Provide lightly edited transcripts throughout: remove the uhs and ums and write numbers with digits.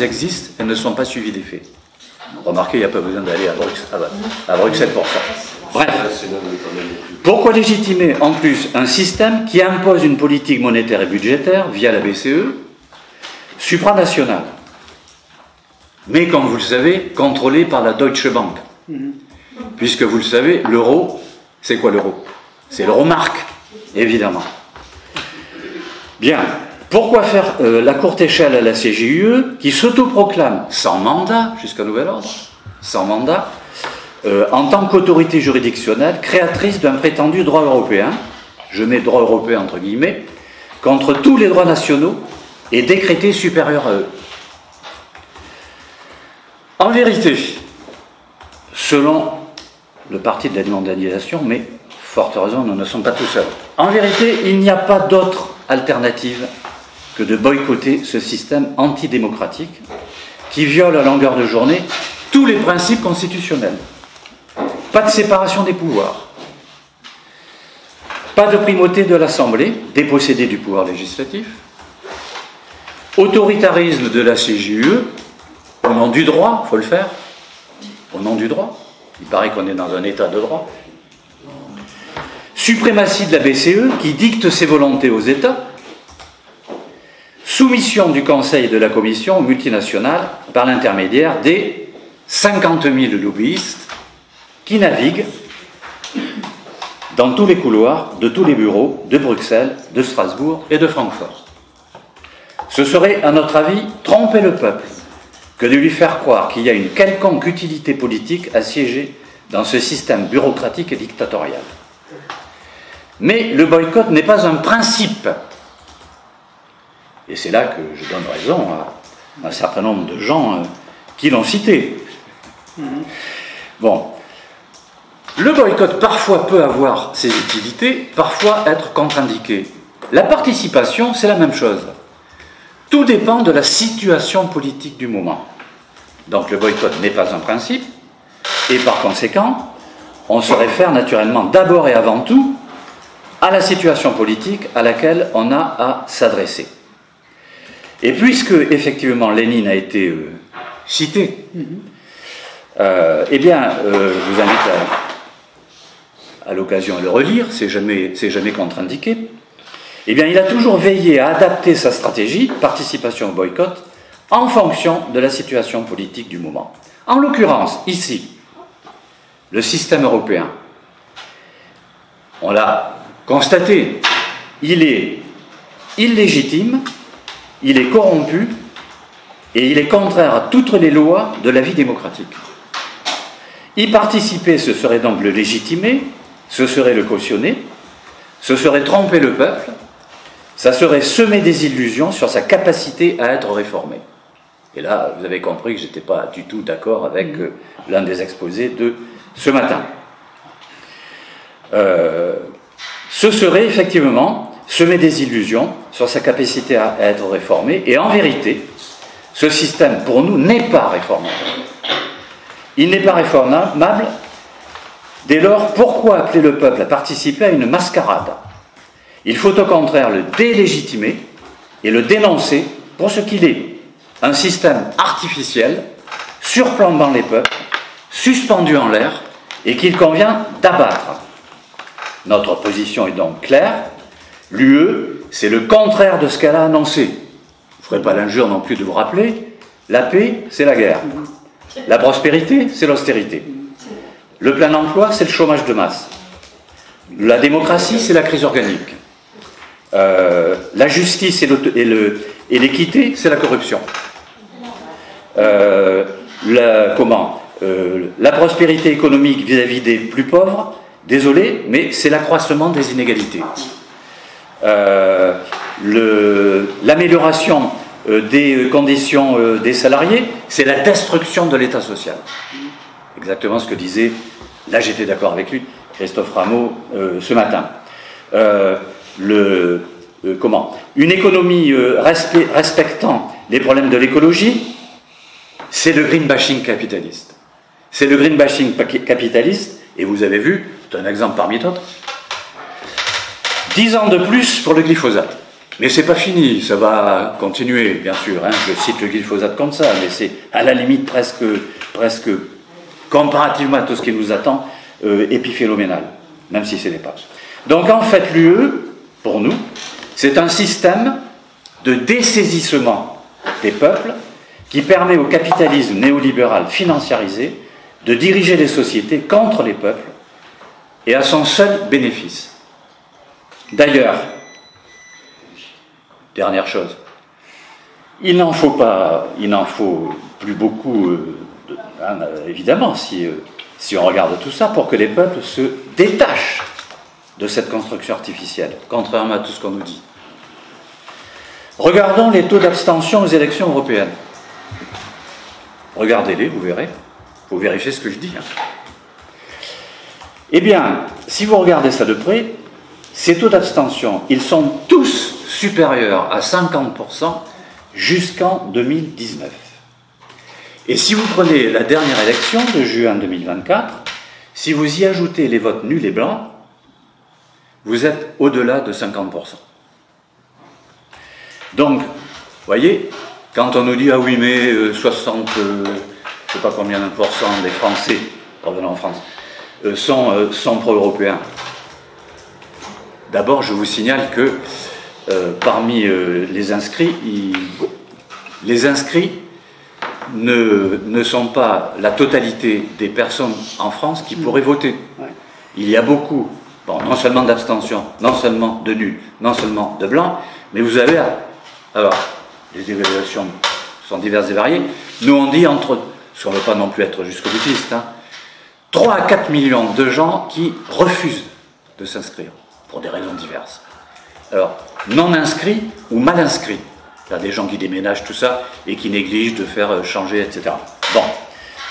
existent, elles ne sont pas suivies des faits. Remarquez, il n'y a pas besoin d'aller à Bruxelles pour ça. Bref, pourquoi légitimer en plus un système qui impose une politique monétaire et budgétaire via la BCE, supranationale, mais comme vous le savez, contrôlée par la Deutsche Bank. Puisque vous le savez, l'euro, c'est quoi l'euro? C'est l'euro-marque, évidemment. Bien, pourquoi faire la courte échelle à la CJUE, qui s'autoproclame sans mandat, jusqu'à nouvel ordre, sans mandat, en tant qu'autorité juridictionnelle, créatrice d'un prétendu droit européen, je mets droit européen entre guillemets, contre tous les droits nationaux et décrété supérieur à eux. En vérité, selon le parti de la mondialisation, mais fort heureusement, nous ne sommes pas tout seuls. En vérité, il n'y a pas d'autre alternative que de boycotter ce système antidémocratique qui viole à longueur de journée tous les principes constitutionnels. Pas de séparation des pouvoirs, pas de primauté de l'Assemblée, dépossédée du pouvoir législatif, autoritarisme de la CJUE, au nom du droit, il faut le faire, au nom du droit, il paraît qu'on est dans un état de droit, suprématie de la BCE qui dicte ses volontés aux États, soumission du Conseil et de la Commission multinationale par l'intermédiaire des 50 000 lobbyistes qui naviguent dans tous les couloirs de tous les bureaux de Bruxelles, de Strasbourg et de Francfort. Ce serait, à notre avis, tromper le peuple que de lui faire croire qu'il y a une quelconque utilité politique à siéger dans ce système bureaucratique et dictatorial. Mais le boycott n'est pas un principe. Et c'est là que je donne raison à un certain nombre de gens qui l'ont cité. Bon. Le boycott, parfois, peut avoir ses utilités, parfois être contre-indiqué. La participation, c'est la même chose. Tout dépend de la situation politique du moment. Donc le boycott n'est pas un principe, et par conséquent, on se réfère naturellement d'abord et avant tout à la situation politique à laquelle on a à s'adresser. Et puisque, effectivement, Lénine a été cité, eh bien, je vous invite à l'occasion à le relire, c'est jamais contre-indiqué. Eh bien, il a toujours veillé à adapter sa stratégie, participation au boycott, en fonction de la situation politique du moment. En l'occurrence, ici, le système européen, on l'a constaté, il est illégitime, il est corrompu et il est contraire à toutes les lois de la vie démocratique. Y participer, ce serait donc le légitimer, ce serait le cautionner, ce serait tromper le peuple, ça serait semer des illusions sur sa capacité à être réformé. Et là, vous avez compris que je n'étais pas du tout d'accord avec l'un des exposés de ce matin. Ce serait effectivement semer des illusions sur sa capacité à être réformé, et en vérité, ce système, pour nous, n'est pas réformable. Il n'est pas réformable. Dès lors, pourquoi appeler le peuple à participer à une mascarade? Il faut au contraire le délégitimer et le dénoncer pour ce qu'il est, un système artificiel, surplombant les peuples, suspendu en l'air, et qu'il convient d'abattre. Notre position est donc claire, l'UE, c'est le contraire de ce qu'elle a annoncé. Je ne ferai pas l'injure non plus de vous rappeler, la paix, c'est la guerre. La prospérité, c'est l'austérité. Le plein emploi, c'est le chômage de masse. La démocratie, c'est la crise organique. La justice et l'équité, c'est la corruption. La prospérité économique vis-à-vis des plus pauvres, désolé, mais c'est l'accroissement des inégalités. L'amélioration des conditions des salariés, c'est la destruction de l'État social. Exactement ce que disait, là j'étais d'accord avec lui, Christophe Rameau ce matin. Une économie respectant les problèmes de l'écologie, c'est le greenbashing capitaliste. C'est le greenbashing capitaliste, et vous avez vu, c'est un exemple parmi d'autres, 10 ans de plus pour le glyphosate. Mais c'est pas fini, ça va continuer, bien sûr. Hein. Je cite le glyphosate comme ça, mais c'est à la limite presque comparativement à tout ce qui nous attend, épiphénoménal, même si ce n'est pas. Donc en fait, l'UE, pour nous, c'est un système de dessaisissement des peuples qui permet au capitalisme néolibéral financiarisé de diriger les sociétés contre les peuples et à son seul bénéfice. D'ailleurs, dernière chose, il n'en faut plus beaucoup, évidemment, si on regarde tout ça, pour que les peuples se détachent de cette construction artificielle, contrairement à tout ce qu'on nous dit. Regardons les taux d'abstention aux élections européennes. Regardez-les, vous verrez. Il faut vérifier ce que je dis. Hein. Eh bien, si vous regardez ça de près, ces taux d'abstention, ils sont tous supérieurs à 50% jusqu'en 2019. Et si vous prenez la dernière élection de juin 2024, si vous y ajoutez les votes nuls et blancs, vous êtes au-delà de 50%. Donc, vous voyez, quand on nous dit « Ah oui, mais 60, je ne sais pas combien de pourcents des Français, revenons en France, sont pro-européens », d'abord, je vous signale que parmi les inscrits ne sont pas la totalité des personnes en France qui pourraient voter. Il y a beaucoup, bon, non seulement d'abstention, non seulement de nuls, non seulement de blancs, mais vous avez, alors, les évaluations sont diverses et variées. Nous, on dit entre, parce qu'on ne veut pas non plus être jusqu'au boutiste, hein, 3 à 4 millions de gens qui refusent de s'inscrire, pour des raisons diverses. Alors, non inscrits ou mal inscrits. Il y a des gens qui déménagent tout ça et qui négligent de faire changer, etc. Bon.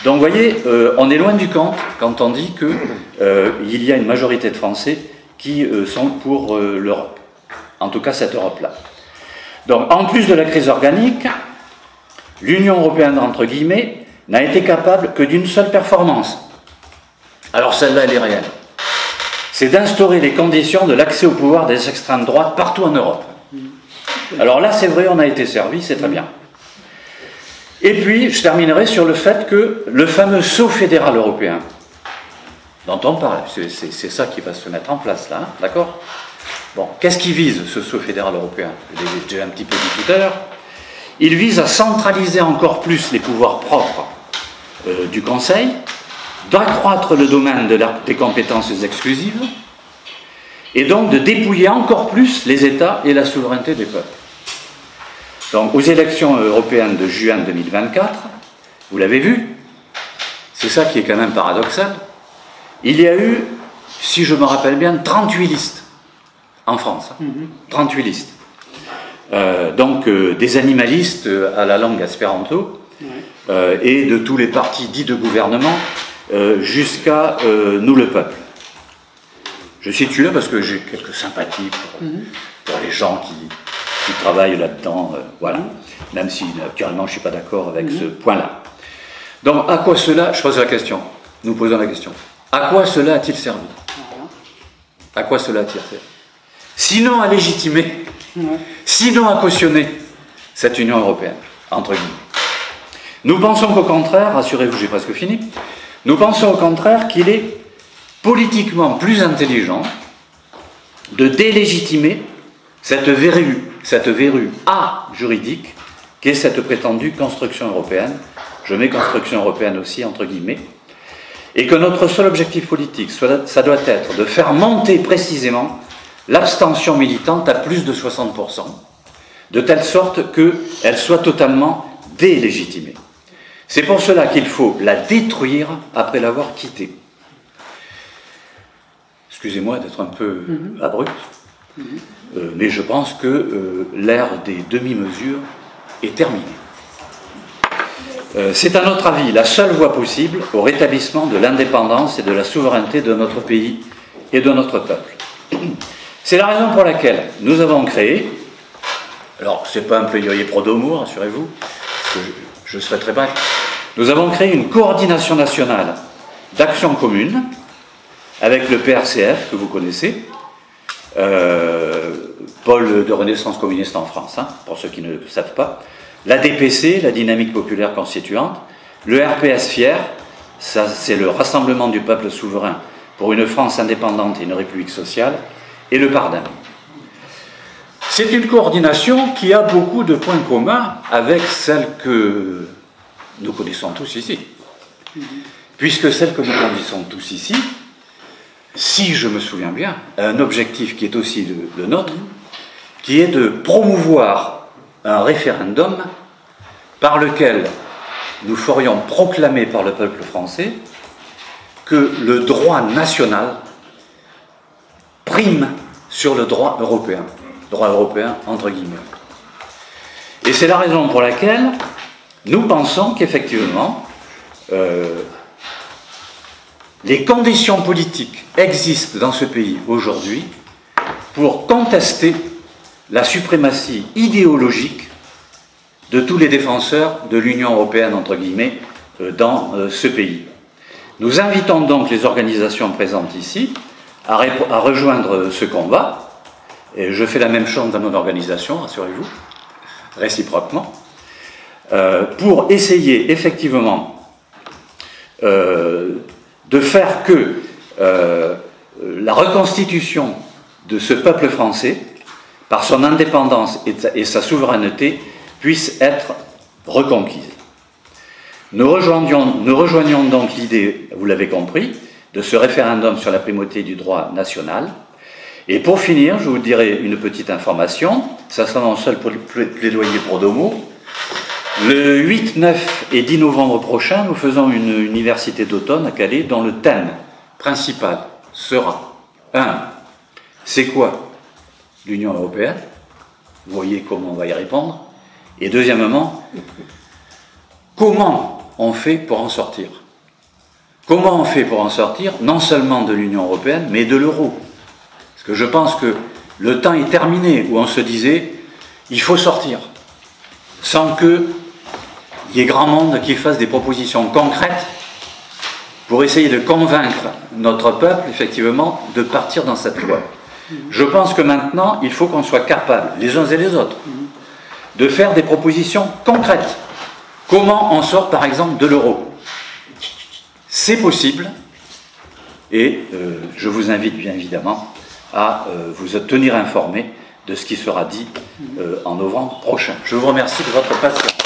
Donc, vous voyez, on est loin du compte quand on dit qu'il y a une majorité de Français qui sont pour l'Europe. En tout cas, cette Europe-là. Donc, en plus de la crise organique, l'Union européenne, entre guillemets, n'a été capable que d'une seule performance. Alors, celle-là, elle est réelle. C'est d'instaurer les conditions de l'accès au pouvoir des extrêmes droites partout en Europe. Alors là, c'est vrai, on a été servi, c'est très bien. Et puis, je terminerai sur le fait que le fameux sceau fédéral européen, dont on parle, c'est ça qui va se mettre en place là, hein, d'accord ? Bon, qu'est-ce qui vise ce sceau fédéral européen? Je l'ai déjà un petit peu dit tout à l'heure. Il vise à centraliser encore plus les pouvoirs propres du Conseil, d'accroître le domaine des compétences exclusives, et donc de dépouiller encore plus les États et la souveraineté des peuples. Donc, aux élections européennes de juin 2024, vous l'avez vu, c'est ça qui est quand même paradoxal, il y a eu, si je me rappelle bien, 38 listes en France. 38 listes. Donc, des animalistes à la langue espéranto, et de tous les partis dits de gouvernement, jusqu'à nous le peuple. Je situe là parce que j'ai quelques sympathies pour les gens qui travaillent là-dedans, voilà. Même si naturellement je ne suis pas d'accord avec ce point-là. Donc à quoi cela, je pose la question, nous posons la question, à quoi cela a-t-il servi? À quoi cela a-t-il servi? Sinon à légitimer, sinon à cautionner cette Union européenne, entre guillemets. Nous pensons qu'au contraire, rassurez-vous, j'ai presque fini, nous pensons au contraire qu'il est politiquement plus intelligent de délégitimer cette verrue juridique qu'est cette prétendue construction européenne. Je mets construction européenne aussi entre guillemets. Et que notre seul objectif politique, ça doit être de faire monter précisément l'abstention militante à plus de 60%, de telle sorte qu'elle soit totalement délégitimée. C'est pour cela qu'il faut la détruire après l'avoir quittée. Excusez-moi d'être un peu abrupt, mais je pense que l'ère des demi-mesures est terminée. C'est à notre avis la seule voie possible au rétablissement de l'indépendance et de la souveraineté de notre pays et de notre peuple. C'est la raison pour laquelle nous avons créé, alors ce n'est pas un plaidoyer pro domo, rassurez-vous, je serai très bref, nous avons créé une coordination nationale d'action commune avec le PRCF que vous connaissez, pôle de renaissance communiste en France, hein, pour ceux qui ne le savent pas, la DPC, la Dynamique populaire constituante, le RPS Fier, ça c'est le Rassemblement du peuple souverain pour une France indépendante et une république sociale, et le PARDEM. C'est une coordination qui a beaucoup de points communs avec celle que nous connaissons tous ici. Puisque celle que nous connaissons tous ici, si je me souviens bien, a un objectif qui est aussi le nôtre, qui est de promouvoir un référendum par lequel nous ferions proclamer par le peuple français que le droit national prime sur le droit européen entre guillemets. Et c'est la raison pour laquelle nous pensons qu'effectivement les conditions politiques existent dans ce pays aujourd'hui pour contester la suprématie idéologique de tous les défenseurs de l'Union européenne, entre guillemets, dans ce pays. Nous invitons donc les organisations présentes ici à rejoindre ce combat, et je fais la même chose dans mon organisation, rassurez-vous, réciproquement, pour essayer effectivement de faire que la reconstitution de ce peuple français, par son indépendance et sa souveraineté, puisse être reconquise. Nous rejoignons donc l'idée, vous l'avez compris, de ce référendum sur la primauté du droit national. Et pour finir, je vous dirai une petite information, ça sera mon seul plaidoyer pro domo. Le 8, 9 et 10 novembre prochain, nous faisons une université d'automne à Calais dont le thème principal sera 1. C'est quoi l'Union européenne? Vous voyez comment on va y répondre. Et deuxièmement, comment on fait pour en sortir? Comment on fait pour en sortir, non seulement de l'Union européenne, mais de l'euro? Parce que je pense que le temps est terminé où on se disait il faut sortir, sans qu'il y ait grand monde qui fasse des propositions concrètes pour essayer de convaincre notre peuple, effectivement, de partir dans cette voie. Je pense que maintenant, il faut qu'on soit capable, les uns et les autres, de faire des propositions concrètes. Comment on sort, par exemple, de l'euro? C'est possible, et je vous invite bien évidemment à vous tenir informés de ce qui sera dit en novembre prochain. Je vous remercie de votre patience.